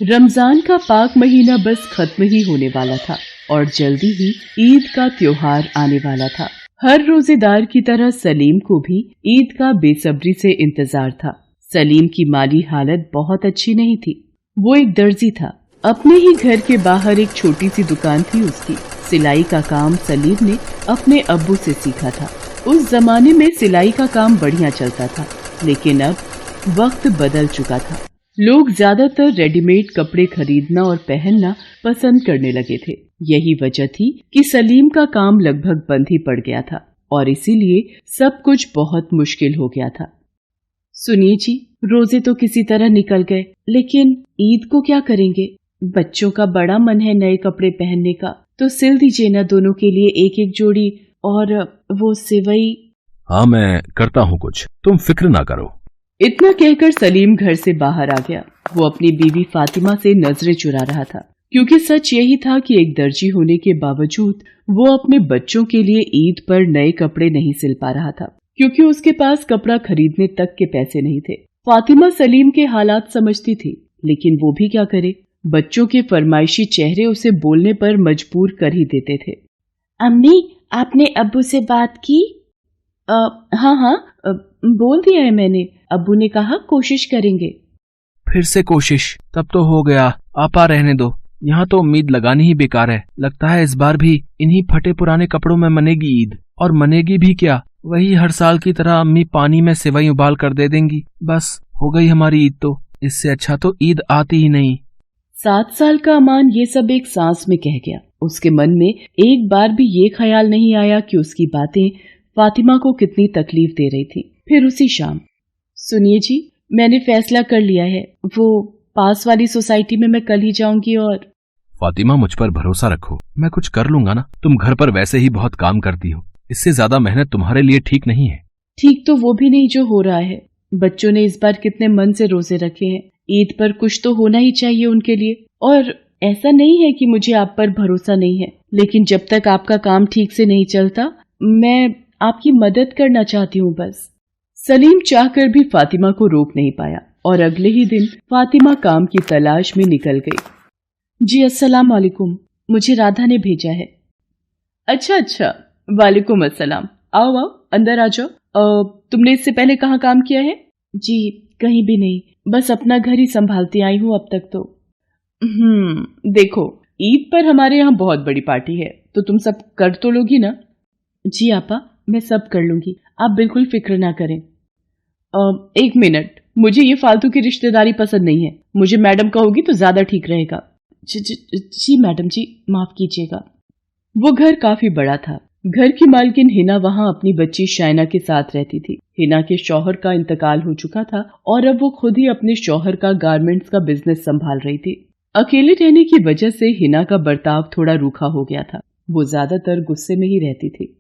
रमजान का पाक महीना बस खत्म ही होने वाला था और जल्दी ही ईद का त्योहार आने वाला था। हर रोजेदार की तरह सलीम को भी ईद का बेसब्री से इंतजार था। सलीम की माली हालत बहुत अच्छी नहीं थी। वो एक दर्जी था। अपने ही घर के बाहर एक छोटी सी दुकान थी उसकी। सिलाई का काम सलीम ने अपने अब्बू से सीखा था। उस जमाने में सिलाई का काम बढ़िया चलता था, लेकिन अब वक्त बदल चुका था। लोग ज्यादातर रेडीमेड कपड़े खरीदना और पहनना पसंद करने लगे थे। यही वजह थी कि सलीम का काम लगभग बंद ही पड़ गया था और इसीलिए सब कुछ बहुत मुश्किल हो गया था। सुनिए जी, रोजे तो किसी तरह निकल गए, लेकिन ईद को क्या करेंगे? बच्चों का बड़ा मन है नए कपड़े पहनने का, तो सिल दीजिए ना दोनों के लिए एक एक जोड़ी। और वो सिवई। हाँ, मैं करता हूँ कुछ, तुम फिक्र ना करो। इतना कहकर सलीम घर से बाहर आ गया। वो अपनी बीवी फातिमा से नजरें चुरा रहा था, क्योंकि सच यही था कि एक दर्जी होने के बावजूद वो अपने बच्चों के लिए ईद पर नए कपड़े नहीं सिल पा रहा था, क्योंकि उसके पास कपड़ा खरीदने तक के पैसे नहीं थे। फातिमा सलीम के हालात समझती थी, लेकिन वो भी क्या करे। बच्चों के फरमाइशी चेहरे उसे बोलने पर मजबूर कर ही देते थे। अम्मी, आपने अब्बू से बात की? हाँ, बोल दिया है मैंने। अब्बू ने कहा कोशिश करेंगे। फिर से कोशिश? तब तो हो गया, आपा रहने दो। यहाँ तो उम्मीद लगानी ही बेकार है। लगता है इस बार भी इन्हीं फटे पुराने कपड़ों में मनेगी ईद। और मनेगी भी क्या, वही हर साल की तरह अम्मी पानी में सेवई उबाल कर दे देंगी। बस हो गई हमारी ईद तो। इससे अच्छा तो ईद आती ही नहीं। 7 साल का अमान ये सब एक सांस में कह गया। उसके मन में एक बार भी ये ख्याल नहीं आया कि उसकी बातें फातिमा को कितनी तकलीफ दे रही थी। फिर उसी शाम, सुनिए जी, मैंने फैसला कर लिया है। वो पास वाली सोसाइटी में मैं कल ही जाऊंगी। और फातिमा, मुझ पर भरोसा रखो, मैं कुछ कर लूंगा ना। तुम घर पर वैसे ही बहुत काम करती हो, इससे ज्यादा मेहनत तुम्हारे लिए ठीक नहीं है। ठीक तो वो भी नहीं जो हो रहा है। बच्चों ने इस बार कितने मन से रोजे रखे हैं। ईद पर कुछ तो होना ही चाहिए उनके लिए। और ऐसा नहीं है कि मुझे आप पर भरोसा नहीं है, लेकिन जब तक आपका काम ठीक से नहीं चलता, मैं आपकी मदद करना चाहती हूँ बस। सलीम चाहकर भी फातिमा को रोक नहीं पाया और अगले ही दिन फातिमा काम की तलाश में निकल गई। जी अस्सलाम वालेकुम, मुझे राधा ने भेजा है। अच्छा, वालेकुम अस्सलाम। आओ अंदर आ जाओ। तुमने इससे पहले कहाँ काम किया है? जी कहीं भी नहीं, बस अपना घर ही संभालती आई हूँ अब तक तो। देखो, ईद पर हमारे यहाँ बहुत बड़ी पार्टी है, तो तुम सब कर तो लोगी ना? जी आपा, मैं सब कर लूंगी, आप बिल्कुल फिक्र ना करें। 1 मिनट, मुझे ये फालतू की रिश्तेदारी पसंद नहीं है। मुझे मैडम कहोगी तो ज्यादा ठीक रहेगा। जी मैडम जी, माफ कीजिएगा। वो घर काफी बड़ा था। घर की मालकिन हिना वहाँ अपनी बच्ची शाइना के साथ रहती थी। हिना के शौहर का इंतकाल हो चुका था और अब वो खुद ही अपने शौहर का गारमेंट्स का बिजनेस संभाल रही थी। अकेले रहने की वजह से हिना का बर्ताव थोड़ा रूखा हो गया था। वो ज्यादातर गुस्से में ही रहती थी।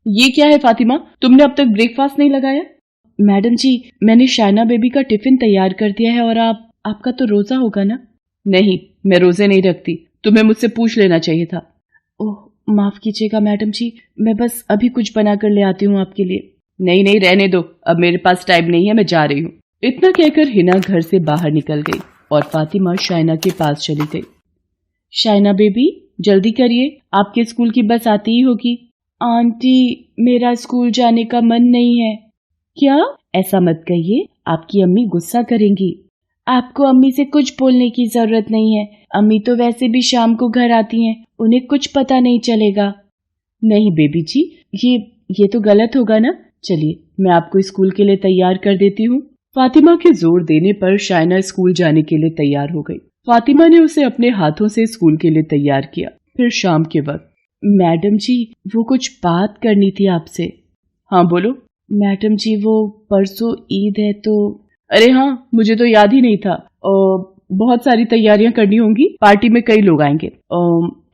ये क्या है फातिमा, तुमने अब तक ब्रेकफास्ट नहीं लगाया? मैडम जी, मैंने शाइना बेबी का टिफिन तैयार कर दिया है। और आपका तो रोजा होगा ना? नहीं, मैं रोजे नहीं रखती। तुम्हें मुझसे पूछ लेना चाहिए था। ओह, माफ कीजिएगा मैडम जी, मैं बस अभी कुछ बना कर ले आती हूँ आपके लिए। नहीं, रहने दो, अब मेरे पास टाइम नहीं है, मैं जा रही हूँ। इतना कहकर हिना घर से बाहर निकल गई और फातिमा शाइना के पास चली गई। शाइना बेबी, जल्दी करिए, आपके स्कूल की बस आती ही होगी। आंटी, मेरा स्कूल जाने का मन नहीं है। क्या? ऐसा मत कहिए, आपकी अम्मी गुस्सा करेंगी। आपको अम्मी से कुछ बोलने की जरूरत नहीं है। अम्मी तो वैसे भी शाम को घर आती हैं, उन्हें कुछ पता नहीं चलेगा। नहीं बेबी जी, ये तो गलत होगा ना। चलिए, मैं आपको स्कूल के लिए तैयार कर देती हूँ। फातिमा के जोर देने पर शाइना स्कूल जाने के लिए तैयार हो गई। फातिमा ने उसे अपने हाथों से स्कूल के लिए तैयार किया। फिर शाम के वक्त, मैडम जी, वो कुछ बात करनी थी आपसे। हाँ बोलो। मैडम जी, वो परसों ईद है तो। अरे हाँ, मुझे तो याद ही नहीं था। बहुत सारी तैयारियां करनी होंगी, पार्टी में कई लोग आएंगे।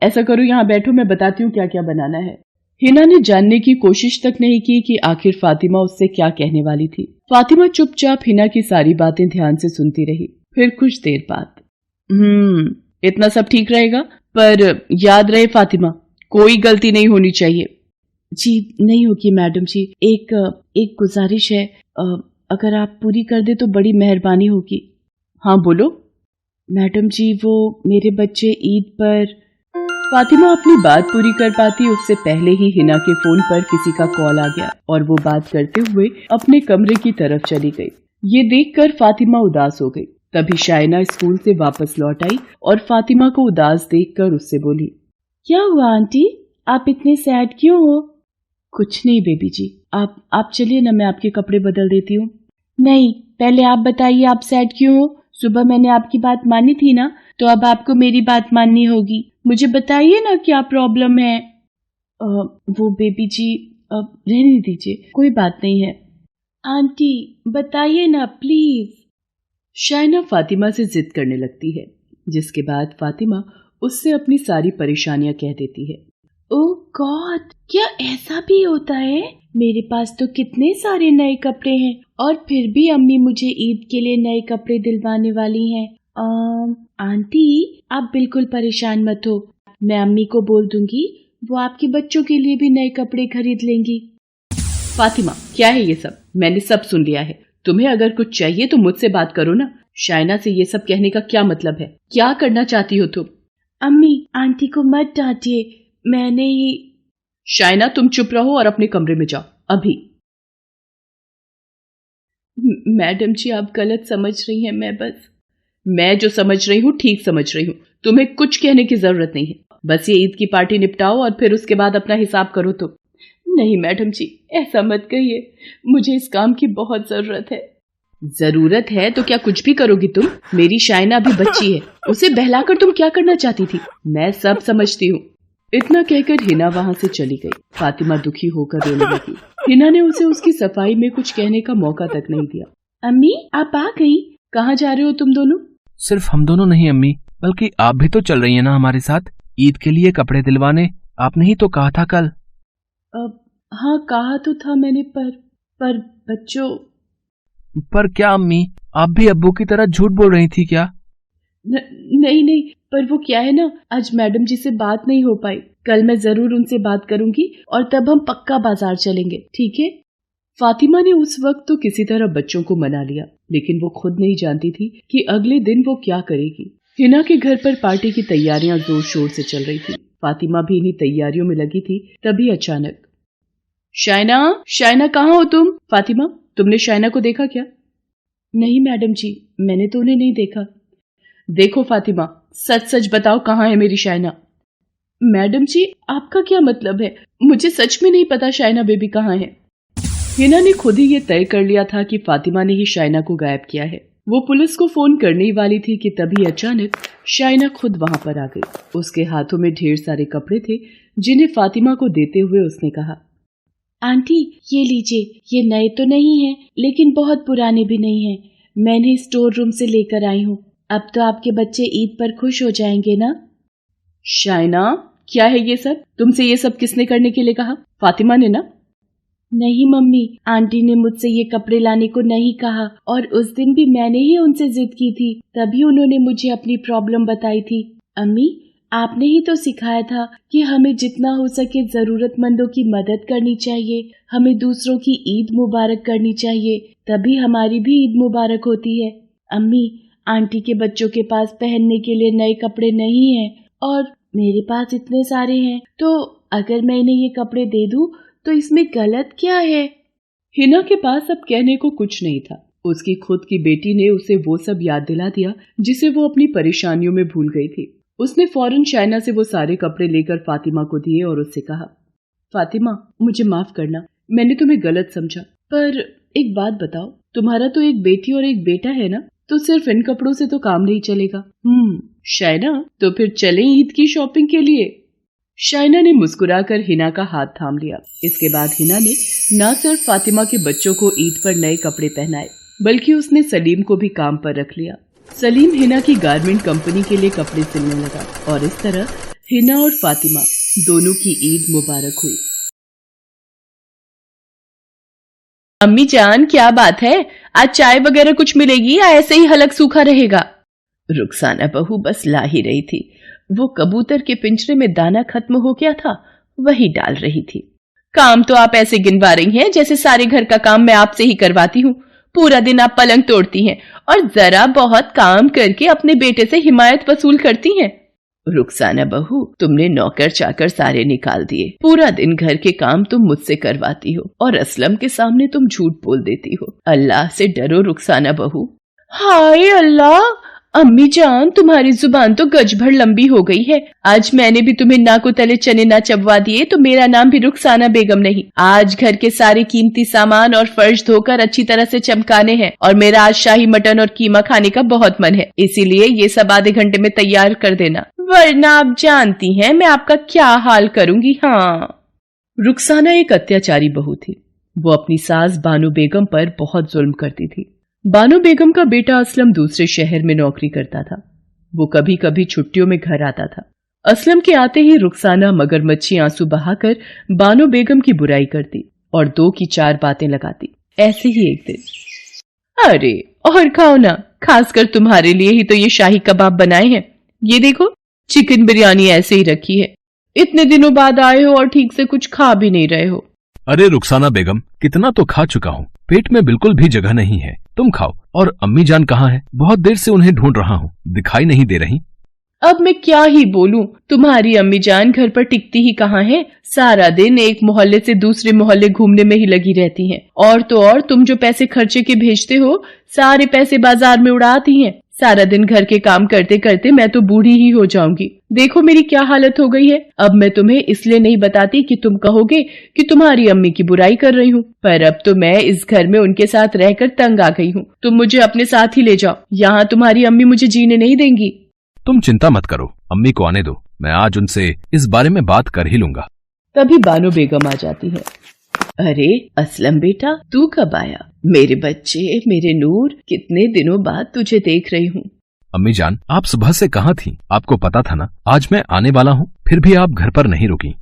ऐसा करो, यहाँ बैठो, मैं बताती हूँ क्या क्या बनाना है। हिना ने जानने की कोशिश तक नहीं की कि आखिर फातिमा उससे क्या कहने वाली थी। फातिमा चुपचाप हिना की सारी बातें ध्यान से सुनती रही। फिर कुछ देर बाद, इतना सब ठीक रहेगा, पर याद रहे फातिमा, कोई गलती नहीं होनी चाहिए। जी नहीं होगी मैडम जी। एक गुजारिश है, अगर आप पूरी कर दे तो बड़ी मेहरबानी होगी। हाँ बोलो। मैडम जी, वो मेरे बच्चे ईद पर। फातिमा अपनी बात पूरी कर पाती उससे पहले ही हिना के फोन पर किसी का कॉल आ गया और वो बात करते हुए अपने कमरे की तरफ चली गई। ये देखकर फातिमा उदास हो गई। तभी शाइना स्कूल से वापस लौट आई और फातिमा को उदास देखकर उससे बोली, क्या हुआ आंटी, आप इतने सैड क्यों हो? कुछ नहीं बेबी जी, आप चलिए ना, मैं आपके कपड़े बदल देती हूँ। नहीं, पहले आप बताइए आप सैड क्यों हो? सुबह मैंने आपकी बात मानी थी ना, तो अब आपको मेरी बात माननी होगी। मुझे बताइए ना क्या प्रॉब्लम है। वो बेबी जी, रहने दीजिए, कोई बात नहीं है। आंटी बताइए ना प्लीज। शाइना फातिमा से जिद करने लगती है, जिसके बाद फातिमा उससे अपनी सारी परेशानियां कह देती है। ओह गॉड, क्या ऐसा भी होता है? मेरे पास तो कितने सारे नए कपड़े हैं और फिर भी अम्मी मुझे ईद के लिए नए कपड़े दिलवाने वाली हैं। आंटी आप बिल्कुल परेशान मत हो, मैं अम्मी को बोल दूंगी, वो आपके बच्चों के लिए भी नए कपड़े खरीद लेंगी। फातिमा, क्या है ये सब? मैंने सब सुन लिया है। तुम्हें अगर कुछ चाहिए तो मुझसे बात करो ना। शाइना से ये सब कहने का क्या मतलब है? क्या करना चाहती हो तुम? अम्मी, आंटी को मत डांटिए, मैंने ही। शाइना, तुम चुप रहो और अपने कमरे में जाओ अभी। मैडम जी, आप गलत समझ रही हैं। मैं जो समझ रही हूँ ठीक समझ रही हूँ। तुम्हें कुछ कहने की जरूरत नहीं है। बस ये ईद की पार्टी निपटाओ और फिर उसके बाद अपना हिसाब करो। तो नहीं मैडम जी, ऐसा मत कहिए, मुझे इस काम की बहुत जरूरत है। जरूरत है तो क्या कुछ भी करोगी तुम? मेरी शाइना अभी बच्ची है, उसे बहलाकर तुम क्या करना चाहती थी? मैं सब समझती हूँ। इतना कहकर हिना वहाँ से चली गई। फातिमा दुखी होकर रोने लगी। हिना ने उसे उसकी सफाई में कुछ कहने का मौका तक नहीं दिया। अम्मी, आप आ गई? कहाँ जा रहे हो तुम दोनों? सिर्फ हम दोनों नहीं अम्मी, बल्कि आप भी तो चल रही हैं ना हमारे साथ, ईद के लिए कपड़े दिलवाने। आपने ही तो कहा था कल। हाँ कहा तो था मैंने, पर बच्चों। पर क्या अम्मी, आप भी अब्बू की तरह झूठ बोल रही थी क्या? नहीं, पर वो क्या है ना, आज मैडम जी से बात नहीं हो पाई। कल मैं जरूर उनसे बात करूंगी और तब हम पक्का बाजार चलेंगे, ठीक है? फातिमा ने उस वक्त तो किसी तरह बच्चों को मना लिया, लेकिन वो खुद नहीं जानती थी कि अगले दिन वो क्या करेगी। हिना के घर पर पार्टी की तैयारियां जोर शोर से चल रही थी। फातिमा भी इन्हीं तैयारियों में लगी थी। तभी अचानक, शाइना कहाँ हो तुम? फातिमा, तुमने शाइना को देखा क्या? नहीं मैडम जी, मैंने तो उन्हें नहीं देखा। देखो फातिमा, सच सच बताओ, कहाँ है मेरी शाइना? मैडम जी, आपका क्या मतलब है? मुझे सच में नहीं पता शाइना बेबी कहाँ है। हिना ने खुद ही ये तय कर लिया था कि फातिमा ने ही शाइना को गायब किया है। वो पुलिस को फोन करने ही वाली थी कि तभी अचानक शाइना खुद वहां पर आ गई। उसके हाथों में ढेर सारे कपड़े थे, जिन्हें फातिमा को देते हुए उसने कहा, आंटी ये लीजिए, ये नए तो नहीं हैं, लेकिन बहुत पुराने भी नहीं हैं। मैंने स्टोर रूम से लेकर आई हूँ। अब तो आपके बच्चे ईद पर खुश हो जाएंगे ना? शाइना, क्या है ये सब? तुमसे ये सब किसने करने के लिए कहा? फातिमा ने ना? नहीं मम्मी, आंटी ने मुझसे ये कपड़े लाने को नहीं कहा और उस दिन भी मैंने ही उनसे जिद की थी, तभी उन्होंने मुझे अपनी प्रॉब्लम बताई थी। अम्मी, आपने ही तो सिखाया था कि हमें जितना हो सके जरूरतमंदों की मदद करनी चाहिए, हमें दूसरों की ईद मुबारक करनी चाहिए, तभी हमारी भी ईद मुबारक होती है। अम्मी, आंटी के बच्चों के पास पहनने के लिए नए कपड़े नहीं हैं और मेरे पास इतने सारे हैं, तो अगर मैं इन्हें ये कपड़े दे दूं तो इसमें गलत क्या है? हिना के पास अब कहने को कुछ नहीं था। उसकी खुद की बेटी ने उसे वो सब याद दिला दिया जिसे वो अपनी परेशानियों में भूल गई थी। उसने फौरन शाइना से वो सारे कपड़े लेकर फातिमा को दिए और उससे कहा, फातिमा, मुझे माफ करना, मैंने तुम्हें गलत समझा, पर एक बात बताओ, तुम्हारा तो एक बेटी और एक बेटा है ना, तो सिर्फ इन कपड़ों से तो काम नहीं चलेगा। शाइना, तो फिर चलें ईद की शॉपिंग के लिए? शाइना ने मुस्कुराकर हिना का हाथ थाम लिया। इसके बाद हिना ने न सिर्फ फातिमा के बच्चों को ईद पर नए कपड़े पहनाए, बल्कि उसने सलीम को भी काम पर रख लिया। सलीम हिना की गारमेंट कंपनी के लिए कपड़े सिलने लगा और इस तरह हिना और फातिमा दोनों की ईद मुबारक हुई। अम्मी जान, क्या बात है? आज चाय वगैरह कुछ मिलेगी या ऐसे ही हलक सूखा रहेगा? रुखसाना बहू बस ला ही रही थी। वो कबूतर के पिंजरे में दाना खत्म हो गया था, वही डाल रही थी। काम तो आप ऐसे गिनवा रही हैं जैसे सारे घर का काम मैं आपसे ही करवाती हूँ। पूरा दिन आप पलंग तोड़ती हैं और जरा बहुत काम करके अपने बेटे से हिमायत वसूल करती हैं। रुखसाना बहू, तुमने नौकर चाकर सारे निकाल दिए, पूरा दिन घर के काम तुम मुझसे करवाती हो और असलम के सामने तुम झूठ बोल देती हो। अल्लाह से डरो रुखसाना बहू। हाय अल्लाह, अम्मी जान तुम्हारी जुबान तो गज भर लंबी हो गई है। आज मैंने भी तुम्हें नाको तले चने ना चबवा दिए तो मेरा नाम भी रुखसाना बेगम नहीं। आज घर के सारे कीमती सामान और फर्श धोकर अच्छी तरह से चमकाने हैं और मेरा आज शाही मटन और कीमा खाने का बहुत मन है, इसीलिए ये सब आधे घंटे में तैयार कर देना, वरना आप जानती हैं मैं आपका क्या हाल करूंगी। हाँ, रुखसाना एक अत्याचारी बहू थी। वो अपनी सास बानो बेगम पर बहुत जुल्म करती थी। बानो बेगम का बेटा असलम दूसरे शहर में नौकरी करता था। वो कभी कभी छुट्टियों में घर आता था। असलम के आते ही रुखसाना मगरमच्छी आंसू बहाकर बानो बेगम की बुराई करती और 2 की 4 बातें लगाती। ऐसे ही एक दिन, अरे और खाओ ना, खासकर तुम्हारे लिए ही तो ये शाही कबाब बनाए हैं। ये देखो, चिकन बिरयानी ऐसे ही रखी है। इतने दिनों बाद आए हो और ठीक से कुछ खा भी नहीं रहे हो। अरे रुखसाना बेगम, कितना तो खा चुका हूँ, पेट में बिल्कुल भी जगह नहीं है, तुम खाओ। और अम्मी जान कहाँ है? बहुत देर से उन्हें ढूंढ रहा हूँ, दिखाई नहीं दे रही। अब मैं क्या ही बोलूं, तुम्हारी अम्मी जान घर पर टिकती ही कहाँ है, सारा दिन एक मोहल्ले से दूसरे मोहल्ले घूमने में ही लगी रहती हैं। और तो और तुम जो पैसे खर्चे के भेजते हो, सारे पैसे बाजार में उड़ाती हैं। सारा दिन घर के काम करते करते मैं तो बूढ़ी ही हो जाऊंगी। देखो मेरी क्या हालत हो गई है। अब मैं तुम्हें इसलिए नहीं बताती कि तुम कहोगे कि तुम्हारी अम्मी की बुराई कर रही हूँ, पर अब तो मैं इस घर में उनके साथ रहकर तंग आ गई हूँ। तुम मुझे अपने साथ ही ले जाओ, यहाँ तुम्हारी अम्मी मुझे जीने नहीं देंगी। तुम चिंता मत करो, अम्मी को आने दो, मैं आज उनसे इस बारे में बात कर ही लूंगा। तभी बानो बेगम आ जाती है। अरे असलम बेटा, तू कब आया? मेरे बच्चे, मेरे नूर, कितने दिनों बाद तुझे देख रही हूँ। अम्मी जान, आप सुबह से कहाँ थी? आपको पता था ना आज मैं आने वाला हूँ, फिर भी आप घर पर नहीं रुकी।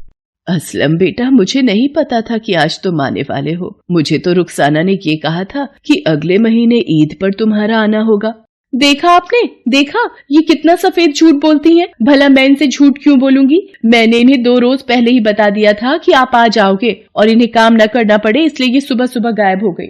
असलम बेटा, मुझे नहीं पता था कि आज तुम आने वाले हो। मुझे तो रुखसाना ने ये कहा था कि अगले महीने ईद पर तुम्हारा आना होगा। देखा आपने, देखा ये कितना सफेद झूठ बोलती हैं। भला मैं इनसे झूठ क्यों बोलूंगी? मैंने इन्हें 2 रोज पहले ही बता दिया था कि आप आ जाओगे और इन्हें काम न करना पड़े, इसलिए ये सुबह सुबह गायब हो गई।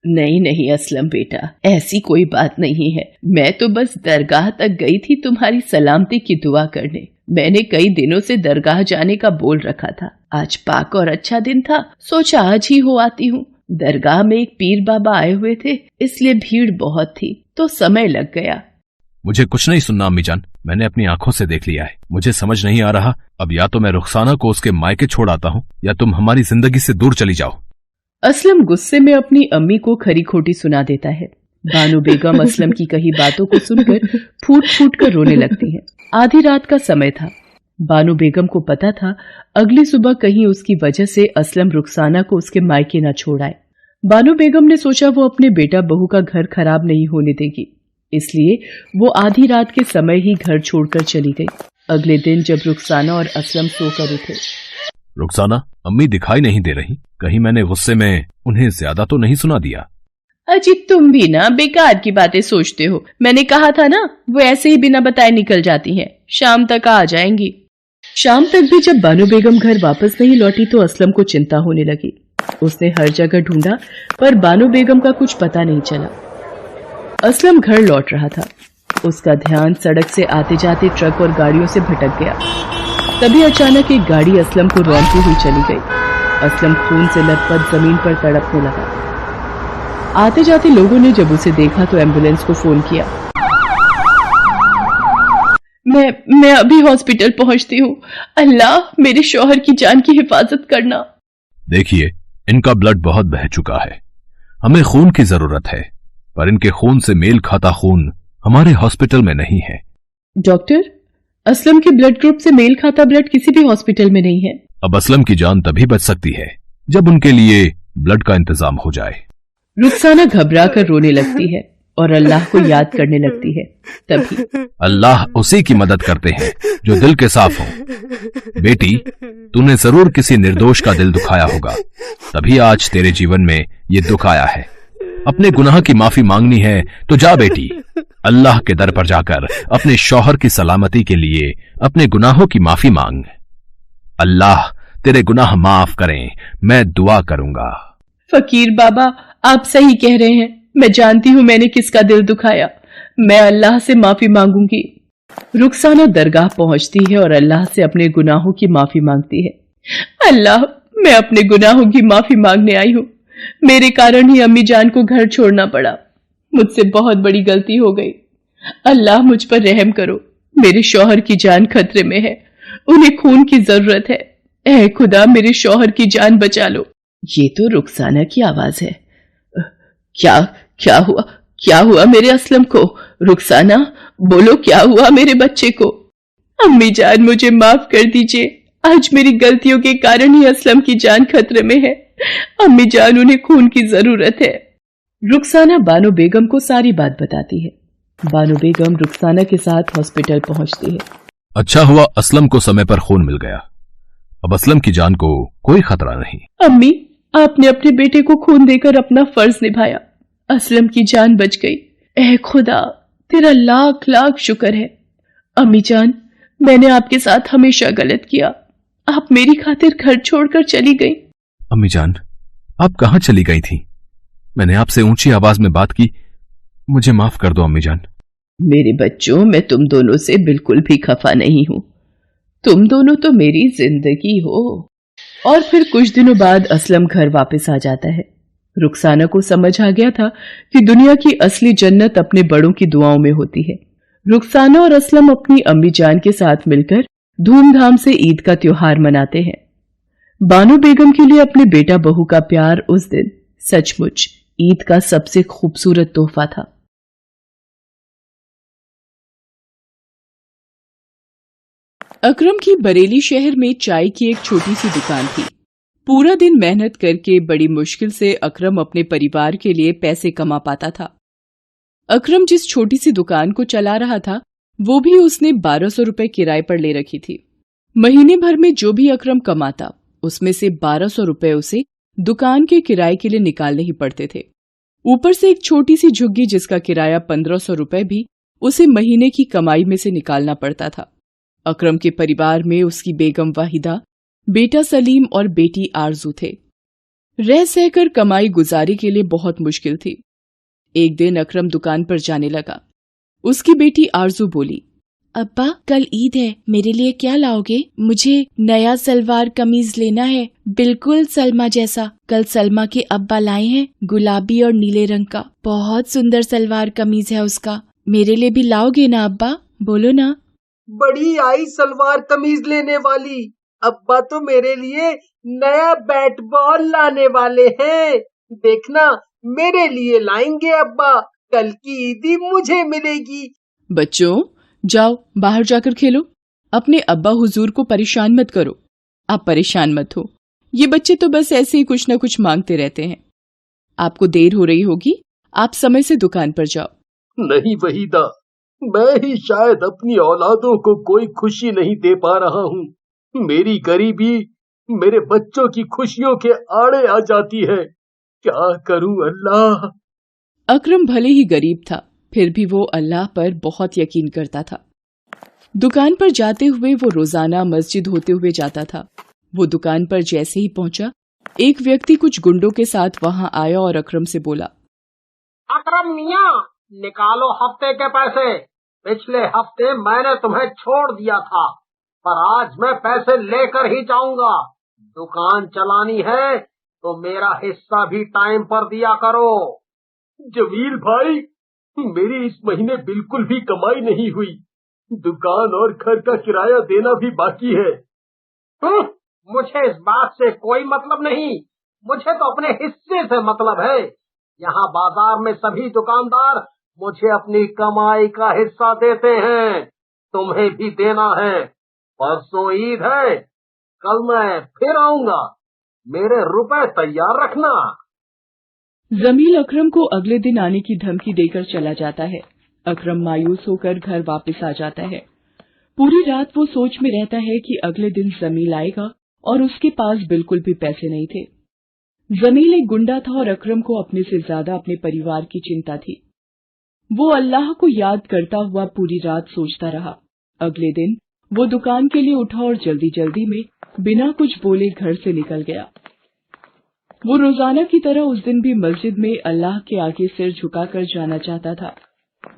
नहीं नहीं असलम बेटा, ऐसी कोई बात नहीं है। मैं तो बस दरगाह तक गई थी तुम्हारी सलामती की दुआ करने। मैंने कई दिनों से दरगाह जाने का बोल रखा था। आज पाक और अच्छा दिन था, सोचा आज ही हो आती हूँ। दरगाह में एक पीर बाबा आए हुए थे, इसलिए भीड़ बहुत थी तो समय लग गया। मुझे कुछ नहीं सुनना अम्मी जान, मैंने अपनी आंखों से देख लिया है। मुझे समझ नहीं आ रहा, अब या तो मैं रुखसाना को उसके मायके छोड़ आता हूँ या तुम हमारी जिंदगी से दूर चली जाओ। असलम गुस्से में अपनी अम्मी को खरी खोटी सुना देता है। बानो बेगम असलम की कही बातों को सुनकर फूट फूट कर रोने लगती है। आधी रात का समय था। बानो बेगम को पता था अगली सुबह कहीं उसकी वजह से असलम रुखसाना को उसके मायके न छोड़ आए। बानो बेगम ने सोचा वो अपने बेटा बहू का घर खराब नहीं होने देगी, इसलिए वो आधी रात के समय ही घर छोड़कर चली गई। अगले दिन जब रुखसाना और असलम सोकर उठे, रुखसाना, अम्मी दिखाई नहीं दे रही, कहीं मैंने गुस्से में उन्हें ज्यादा तो नहीं सुना दिया? अजी तुम भी ना बेकार की बातें सोचते हो। मैंने कहा था ना, वो ऐसे ही बिना बताए निकल जाती हैं, शाम तक आ जाएंगी। शाम तक भी जब बानो बेगम घर वापस नहीं लौटी तो असलम को चिंता होने लगी। उसने हर जगह ढूंढा पर बानो बेगम का कुछ पता नहीं चला। असलम घर लौट रहा था। उसका ध्यान सड़क से आते जाते ट्रक और गाड़ियों से भटक गया। तभी अचानक एक गाड़ी असलम को रौंदती हुई चली गई। असलम खून से लथपथ जमीन पर तड़पने लगा। आते जाते लोगों ने जब उसे देखा तो एम्बुलेंस को फोन किया। मैं अभी हॉस्पिटल पहुंचती हूँ। अल्लाह मेरे शौहर की जान की हिफाजत करना। देखिए, इनका ब्लड बहुत बह चुका है, हमें खून की जरूरत है, पर इनके खून से मेल खाता खून हमारे हॉस्पिटल में नहीं है। डॉक्टर, असलम के ब्लड ग्रुप से मेल खाता ब्लड किसी भी हॉस्पिटल में नहीं है। अब असलम की जान तभी बच सकती है जब उनके लिए ब्लड का इंतजाम हो जाए। रुखसाना घबरा कर रोने लगती है और अल्लाह को याद करने लगती है। तभी अल्लाह उसी की मदद करते हैं जो दिल के साफ हो। बेटी, तूने जरूर किसी निर्दोष का दिल दुखाया होगा, तभी आज तेरे जीवन में ये दुख आया है। अपने गुनाह की माफी मांगनी है तो जा बेटी, अल्लाह के दर पर जाकर अपने शौहर की सलामती के लिए अपने गुनाहों की माफी मांग। अल्लाह तेरे गुनाह माफ करें, मैं दुआ करूंगा। फकीर बाबा, आप सही कह रहे हैं। मैं जानती हूँ मैंने किसका दिल दुखाया। मैं अल्लाह से माफी मांगूंगी। रुखसाना दरगाह पहुंचती है और अल्लाह से अपने गुनाहों की माफी मांगती है। अल्लाह, मैं अपने गुनाहों की माफी मांगने आई हूँ। मेरे कारण ही अम्मी जान को घर छोड़ना पड़ा। मुझसे बहुत बड़ी गलती हो गई। अल्लाह, मुझ पर रहम करो। मेरे शौहर की जान खतरे में है, उन्हें खून की जरूरत है। ऐ खुदा, मेरे शौहर की जान बचा लो। ये तो रुखसाना की आवाज है। क्या क्या हुआ? क्या हुआ मेरे असलम को? रुखसाना, बोलो, क्या हुआ मेरे बच्चे को? अम्मी जान, मुझे माफ कर दीजिए। आज मेरी गलतियों के कारण ही असलम की जान खतरे में है। अम्मी जान, उन्हें खून की जरूरत है। रुखसाना बानो बेगम को सारी बात बताती है। बानो बेगम रुखसाना के साथ हॉस्पिटल पहुंचती है। अच्छा हुआ असलम को समय पर खून मिल गया। अब असलम की जान को कोई खतरा नहीं। अम्मी, आपने अपने बेटे को खून देकर अपना फर्ज निभाया। असलम की जान बच गई। ऐ खुदा, तेरा लाख लाख शुक्र है। अम्मी जान, मैंने आपके साथ हमेशा गलत किया। आप मेरी खातिर घर छोड़कर चली गई। अम्मी जान, आप कहां चली गई थी? मैंने आपसे ऊंची आवाज में बात की। मुझे माफ कर दो अम्मी जान। मेरे बच्चों, मैं तुम दोनों से बिल्कुल भी खफा नहीं हूं। तुम दोनों तो मेरी जिंदगी हो। और फिर कुछ दिनों बाद असलम घर वापस आ जाता है। रुखसाना को समझ आ गया था कि दुनिया की असली जन्नत अपने बड़ों की दुआओं में होती है। रुखसाना और असलम अपनी अम्मी जान के साथ मिलकर धूमधाम से ईद का त्योहार मनाते हैं। बानो बेगम के लिए अपने बेटा बहू का प्यार उस दिन सचमुच ईद का सबसे खूबसूरत तोहफा था। अकरम की बरेली शहर में चाय की एक छोटी सी दुकान थी। पूरा दिन मेहनत करके बड़ी मुश्किल से अकरम अपने परिवार के लिए पैसे कमा पाता था। अकरम जिस छोटी सी दुकान को चला रहा था, वो भी उसने 1200 रुपए किराए पर ले रखी थी। महीने भर में जो भी अकरम कमाता, उसमें से 1200 रुपए उसे दुकान के किराए के लिए निकालने ही पड़ते थे। ऊपर से एक छोटी सी झुग्गी जिसका किराया 1500 रुपए भी उसे महीने की कमाई में से निकालना पड़ता था। अकरम के परिवार में उसकी बेगम वाहिदा, बेटा सलीम और बेटी आरजू थे। रह सहकर कमाई गुजारी के लिए बहुत मुश्किल थी। एक दिन अकरम दुकान पर जाने लगा। उसकी बेटी आरजू बोली, अब्बा, कल ईद है, मेरे लिए क्या लाओगे? मुझे नया सलवार कमीज लेना है, बिल्कुल सलमा जैसा। कल सलमा के अब्बा लाए हैं, गुलाबी और नीले रंग का। बहुत सुंदर सलवार कमीज है उसका। मेरे लिए भी लाओगे ना अब्बा? बोलो ना। बड़ी आई सलवार कमीज लेने वाली। अब्बा तो मेरे लिए नया बैट बॉल लाने वाले हैं। देखना, मेरे लिए लाएंगे अब्बा। कल की ईदी मुझे मिलेगी। बच्चों, जाओ बाहर जाकर खेलो। अपने अब्बा हुजूर को परेशान मत करो। आप परेशान मत हो। ये बच्चे तो बस ऐसे ही कुछ न कुछ मांगते रहते हैं। आपको देर हो रही होगी, आप समय से दुकान पर जाओ। नहीं वहीदा, मैं ही शायद अपनी औलादों को कोई खुशी नहीं दे पा रहा हूँ। मेरी गरीबी मेरे बच्चों की खुशियों के आड़े आ जाती है। क्या करूं अल्लाह। अकरम भले ही गरीब था, फिर भी वो अल्लाह पर बहुत यकीन करता था। दुकान पर जाते हुए वो रोजाना मस्जिद होते हुए जाता था। वो दुकान पर जैसे ही पहुंचा, एक व्यक्ति कुछ गुंडों के साथ वहां आया और अकरम से बोला, अकरम मियां, निकालो हफ्ते के पैसे। पिछले हफ्ते मैंने तुम्हें छोड़ दिया था, पर आज मैं पैसे लेकर ही जाऊंगा। दुकान चलानी है तो मेरा हिस्सा भी टाइम पर दिया करो। जमील भाई, मेरी इस महीने बिल्कुल भी कमाई नहीं हुई। दुकान और घर का किराया देना भी बाकी है। मुझे इस बात से कोई मतलब नहीं। मुझे तो अपने हिस्से से मतलब है। यहाँ बाजार में सभी दुकानदार मुझे अपनी कमाई का हिस्सा देते हैं। तुम्हें भी देना है। परसों ईद है, कल मैं फिर आऊंगा। मेरे रुपए तैयार रखना। जमील अकरम को अगले दिन आने की धमकी देकर चला जाता है। अकरम मायूस होकर घर वापस आ जाता है। पूरी रात वो सोच में रहता है कि अगले दिन जमील आएगा और उसके पास बिल्कुल भी पैसे नहीं थे। जमील एक गुंडा था और अकरम को अपने से ज्यादा अपने परिवार की चिंता थी। वो अल्लाह को याद करता हुआ पूरी रात सोचता रहा। अगले दिन वो दुकान के लिए उठा और जल्दी जल्दी में बिना कुछ बोले घर से निकल गया। वो रोजाना की तरह उस दिन भी मस्जिद में अल्लाह के आगे सिर झुकाकर जाना चाहता था।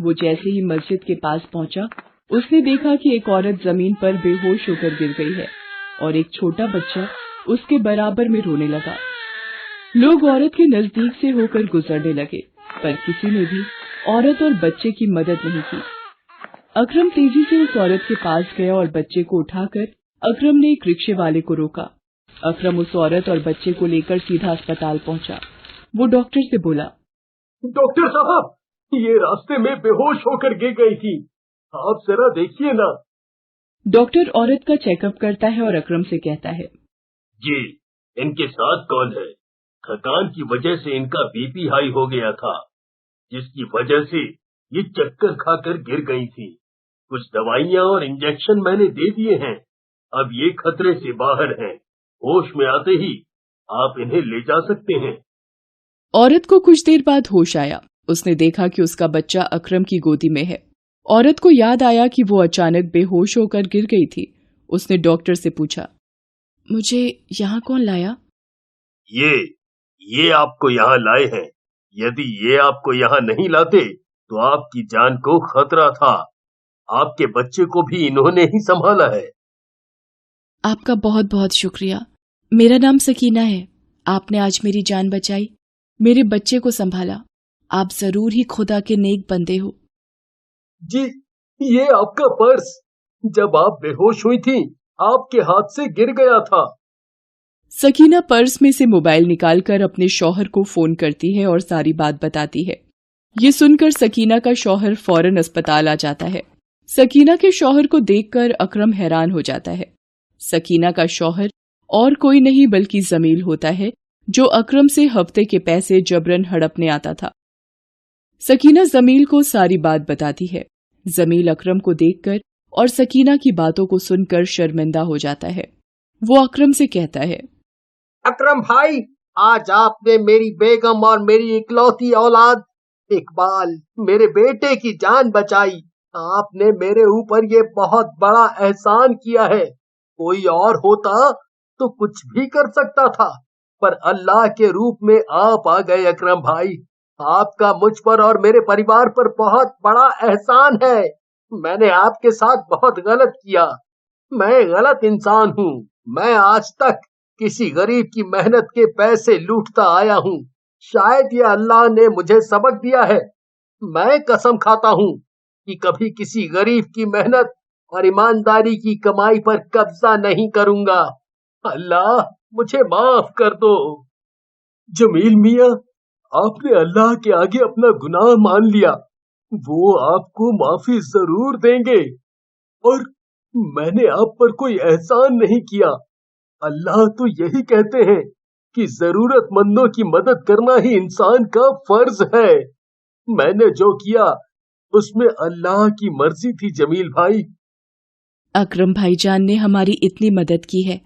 वो जैसे ही मस्जिद के पास पहुंचा, उसने देखा कि एक औरत जमीन पर बेहोश होकर गिर गई है और एक छोटा बच्चा उसके बराबर में रोने लगा। लोग औरत के नजदीक से होकर गुजरने लगे, पर किसी ने भी औरत और बच्चे की मदद नहीं की। अकरम तेजी से उस औरत के पास गया और बच्चे को उठाकर अकरम ने एक रिक्शे वाले को रोका। अकरम उस औरत और बच्चे को लेकर सीधा अस्पताल पहुंचा। वो डॉक्टर से बोला, डॉक्टर साहब, ये रास्ते में बेहोश होकर गिर गई थी, आप जरा देखिए ना। डॉक्टर औरत का चेकअप करता है और अकरम से कहता है, जी, इनके साथ कौन है? थकान की वजह से इनका बीपी हाई हो गया था, जिसकी वजह से ये चक्कर खाकर गिर गई थी। कुछ दवाइयाँ और इंजेक्शन मैंने दे दिए हैं, अब ये खतरे से बाहर हैं। होश में आते ही आप इन्हें ले जा सकते हैं। औरत को कुछ देर बाद होश आया। उसने देखा कि उसका बच्चा अकरम की गोदी में है। औरत को याद आया कि वो अचानक बेहोश होकर गिर गई थी। उसने डॉक्टर से पूछा, मुझे यहाँ कौन लाया? ये आपको यहाँ लाए हैं। यदि ये आपको यहाँ नहीं लाते तो आपकी जान को खतरा था। आपके बच्चे को भी इन्होंने ही संभाला है। आपका बहुत बहुत शुक्रिया। मेरा नाम सकीना है। आपने आज मेरी जान बचाई, मेरे बच्चे को संभाला। आप जरूर ही खुदा के नेक बंदे हो। जी, ये आपका पर्स जब आप बेहोश हुई थी आपके हाथ से गिर गया था। सकीना पर्स में से मोबाइल निकालकर अपने शौहर को फोन करती है और सारी बात बताती है। ये सुनकर सकीना का शौहर फौरन अस्पताल आ जाता है। सकीना के शौहर को देखकर अकरम हैरान हो जाता है। सकीना का शौहर और कोई नहीं बल्कि जमील होता है, जो अकरम से हफ्ते के पैसे जबरन हड़पने आता था। सकीना जमील को सारी बात बताती है। जमील अकरम को देखकर और सकीना की बातों को सुनकर शर्मिंदा हो जाता है। वो अकरम से कहता है, अकरम भाई, आज आपने मेरी बेगम और मेरी इकलौती औलाद इकबाल, मेरे बेटे की जान बचाई। आपने मेरे ऊपर ये बहुत बड़ा एहसान किया है। कोई और होता तो कुछ भी कर सकता था, पर अल्लाह के रूप में आप आ गए अकरम भाई। आपका मुझ पर और मेरे परिवार पर बहुत बड़ा एहसान है। मैंने आपके साथ बहुत गलत किया। मैं गलत इंसान हूँ। मैं आज तक किसी गरीब की मेहनत के पैसे लूटता आया हूँ। शायद ये अल्लाह ने मुझे सबक दिया है। मैं कसम खाता हूँ कि कभी किसी गरीब की मेहनत और ईमानदारी की कमाई पर कब्जा नहीं करूंगा। अल्लाह मुझे माफ कर दो। जमील मियाँ, आपने अल्लाह के आगे अपना गुनाह मान लिया। वो आपको माफी जरूर देंगे। और मैंने आप पर कोई एहसान नहीं किया। अल्लाह तो यही कहते हैं कि जरूरतमंदों की मदद करना ही इंसान का फर्ज है। मैंने जो किया उसमें अल्लाह की मर्जी थी जमील भाई। अकरम भाईजान ने हमारी इतनी मदद की है,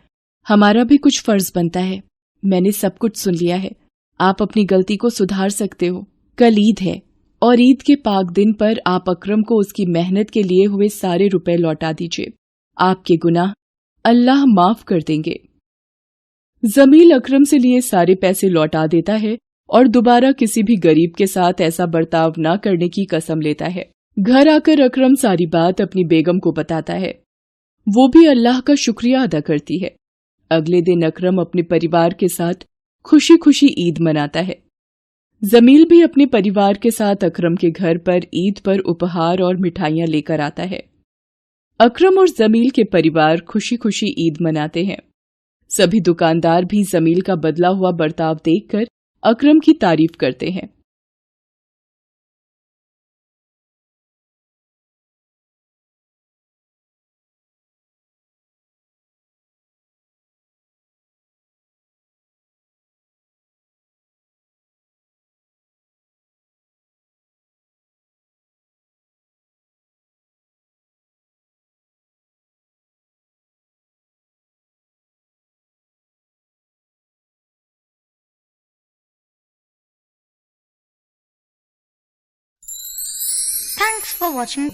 हमारा भी कुछ फर्ज बनता है। मैंने सब कुछ सुन लिया है। आप अपनी गलती को सुधार सकते हो। कल ईद है और ईद के पाक दिन पर आप अकरम को उसकी मेहनत के लिए हुए सारे रुपए लौटा दीजिए। आपके गुनाह अल्लाह माफ कर देंगे। जमील अकरम से लिए सारे पैसे लौटा देता है और दोबारा किसी भी गरीब के साथ ऐसा बर्ताव न करने की कसम लेता है। घर आकर अकरम सारी बात अपनी बेगम को बताता है। वो भी अल्लाह का शुक्रिया अदा करती है। अगले दिन अकरम अपने परिवार के साथ खुशी खुशी ईद मनाता है। जमील भी अपने परिवार के साथ अकरम के घर पर ईद पर उपहार और मिठाइयां लेकर आता है। अकरम और जमील के परिवार खुशी खुशी ईद मनाते हैं। सभी दुकानदार भी जमील का बदला हुआ बर्ताव देखकर अकरम की तारीफ करते हैं। Thanks for watching.